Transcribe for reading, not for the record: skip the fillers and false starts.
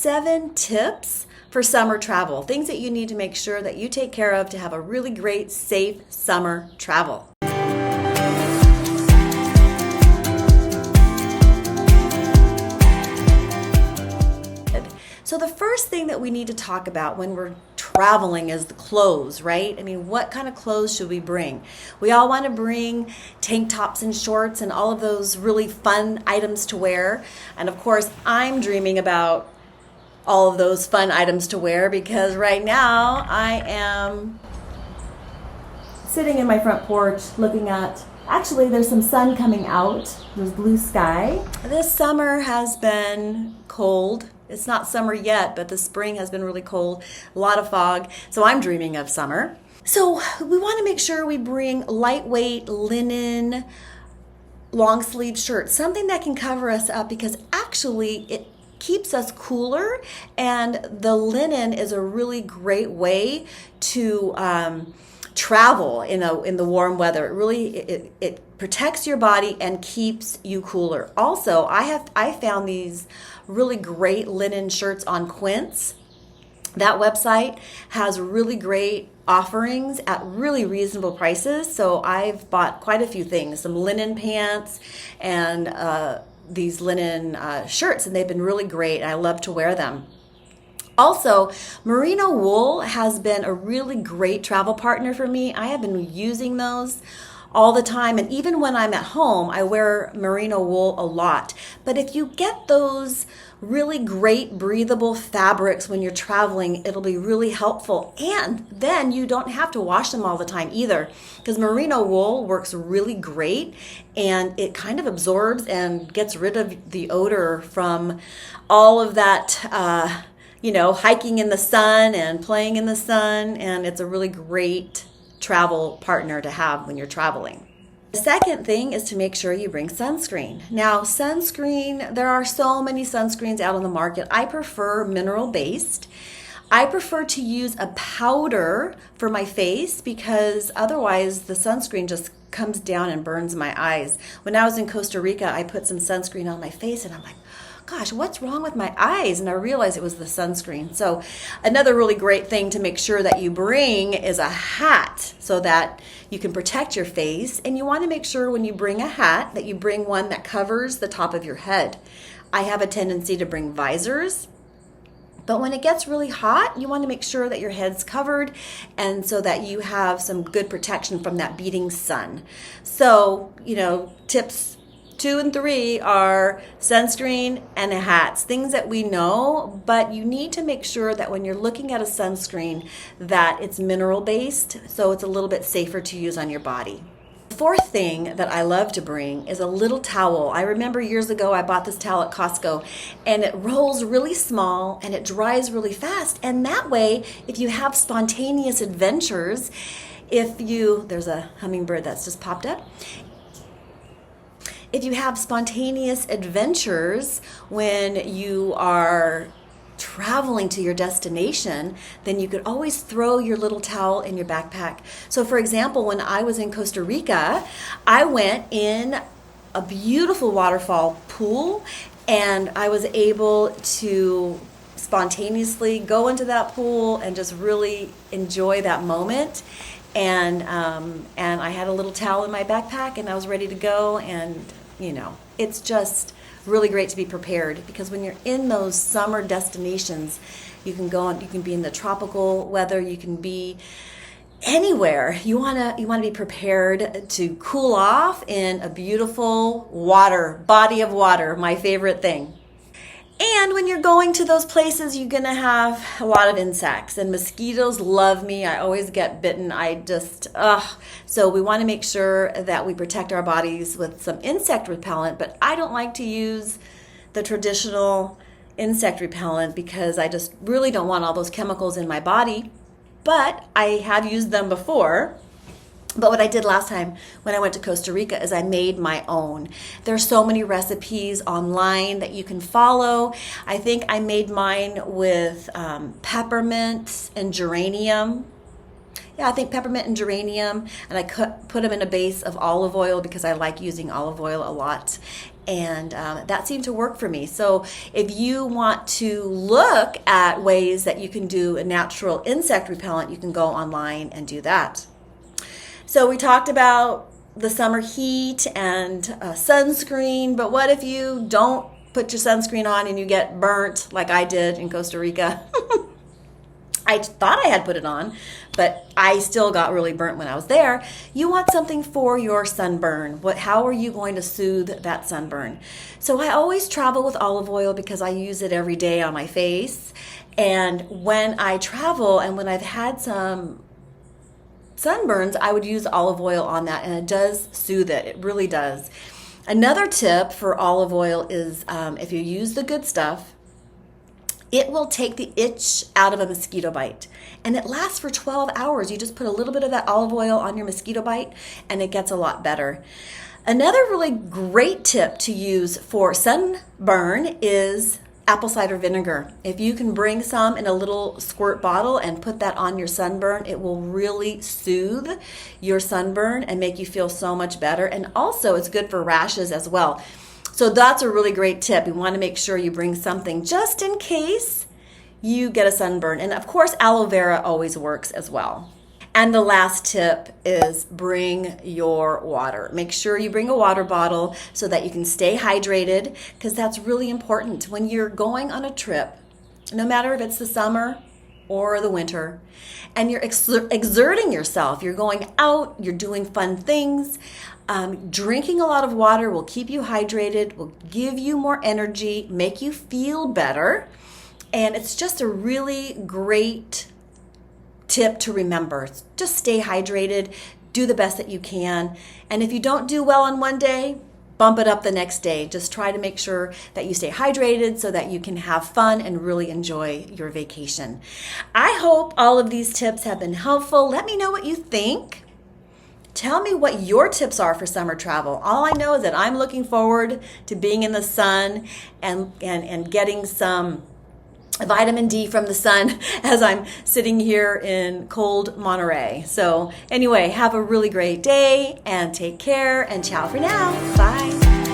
7 tips for summer travel, things that you need to make sure that you take care of to have a really great, safe summer travel. So the first thing that we need to talk about when we're traveling is the clothes, right? I mean, what kind of clothes should we bring? We all want to bring tank tops and shorts and all of those really fun items to wear. And of course, I'm dreaming about all of those fun items to wear because right now I am sitting in my front porch looking at, actually there's some sun coming out, there's blue sky. This summer has been cold. It's not summer yet, but the spring has been really cold, a lot of fog, so I'm dreaming of summer. So we want to make sure we bring lightweight linen, long sleeve shirts, something that can cover us up because actually it keeps us cooler, and the linen is a really great way to travel in the warm weather. It really it protects your body and keeps you cooler. Also, I found these really great linen shirts on Quince. That website has really great offerings at really reasonable prices. So I've bought quite a few things, some linen pants and these linen shirts, and they've been really great. I love to wear them. Also, merino wool has been a really great travel partner for me. I have been using those all the time, and even when I'm at home, I wear merino wool a lot. But if you get those really great breathable fabrics when you're traveling, it'll be really helpful. And then you don't have to wash them all the time either, because merino wool works really great and it kind of absorbs and gets rid of the odor from all of that hiking in the sun and playing in the sun, and it's a really great travel partner to have when you're traveling. The second thing is to make sure you bring sunscreen. Now, sunscreen, there are so many sunscreens out on the market. I prefer mineral-based. I prefer to use a powder for my face because otherwise the sunscreen just comes down and burns my eyes. When I was in Costa Rica, I put some sunscreen on my face and I'm like, gosh, what's wrong with my eyes? And I realized it was the sunscreen. So another really great thing to make sure that you bring is a hat so that you can protect your face. And you want to make sure when you bring a hat that you bring one that covers the top of your head. I have a tendency to bring visors, but when it gets really hot, you want to make sure that your head's covered and so that you have some good protection from that beating sun. So, tips 2 and 3 are sunscreen and hats, things that we know, but you need to make sure that when you're looking at a sunscreen that it's mineral based, so it's a little bit safer to use on your body. The fourth thing that I love to bring is a little towel. I remember years ago I bought this towel at Costco, and it rolls really small and it dries really fast, and that way if you have spontaneous adventures, there's a hummingbird that's just popped up. If you have spontaneous adventures when you are traveling to your destination, then you could always throw your little towel in your backpack. So for example, when I was in Costa Rica, I went in a beautiful waterfall pool and I was able to spontaneously go into that pool and just really enjoy that moment. And I had a little towel in my backpack and I was ready to go, and it's just really great to be prepared because when you're in those summer destinations, you can go and you can be in the tropical weather, you can be anywhere. You want to be prepared to cool off in a beautiful body of water, my favorite thing. And when you're going to those places, you're going to have a lot of insects, and mosquitoes love me. I always get bitten. So we want to make sure that we protect our bodies with some insect repellent, but I don't like to use the traditional insect repellent because I just really don't want all those chemicals in my body. But I have used them before. But what I did last time when I went to Costa Rica is I made my own. There's so many recipes online that you can follow. I think I made mine with peppermint and geranium. Yeah, I think peppermint and geranium, and I put them in a base of olive oil because I like using olive oil a lot. And that seemed to work for me. So if you want to look at ways that you can do a natural insect repellent, you can go online and do that. So we talked about the summer heat and sunscreen, but what if you don't put your sunscreen on and you get burnt like I did in Costa Rica? I thought I had put it on, but I still got really burnt when I was there. You want something for your sunburn. How are you going to soothe that sunburn? So I always travel with olive oil because I use it every day on my face. And when I travel and when I've had some sunburns, I would use olive oil on that, and it does soothe it. It really does. Another tip for olive oil is if you use the good stuff, it will take the itch out of a mosquito bite. And it lasts for 12 hours. You just put a little bit of that olive oil on your mosquito bite and it gets a lot better. Another really great tip to use for sunburn is apple cider vinegar. If you can bring some in a little squirt bottle and put that on your sunburn, it will really soothe your sunburn and make you feel so much better. And also it's good for rashes as well. So that's a really great tip. You want to make sure you bring something just in case you get a sunburn. And of course, aloe vera always works as well. And the last tip is bring your water. Make sure you bring a water bottle so that you can stay hydrated, because that's really important. When you're going on a trip, no matter if it's the summer or the winter, and you're exerting yourself, you're going out, you're doing fun things, drinking a lot of water will keep you hydrated, will give you more energy, make you feel better. And it's just a really great tip to remember. Just stay hydrated, do the best that you can. And if you don't do well on one day, bump it up the next day. Just try to make sure that you stay hydrated so that you can have fun and really enjoy your vacation. I hope all of these tips have been helpful. Let me know what you think. Tell me what your tips are for summer travel. All I know is that I'm looking forward to being in the sun and getting some vitamin D from the sun as I'm sitting here in cold Monterey. So anyway, have a really great day and take care, and ciao for now. Bye.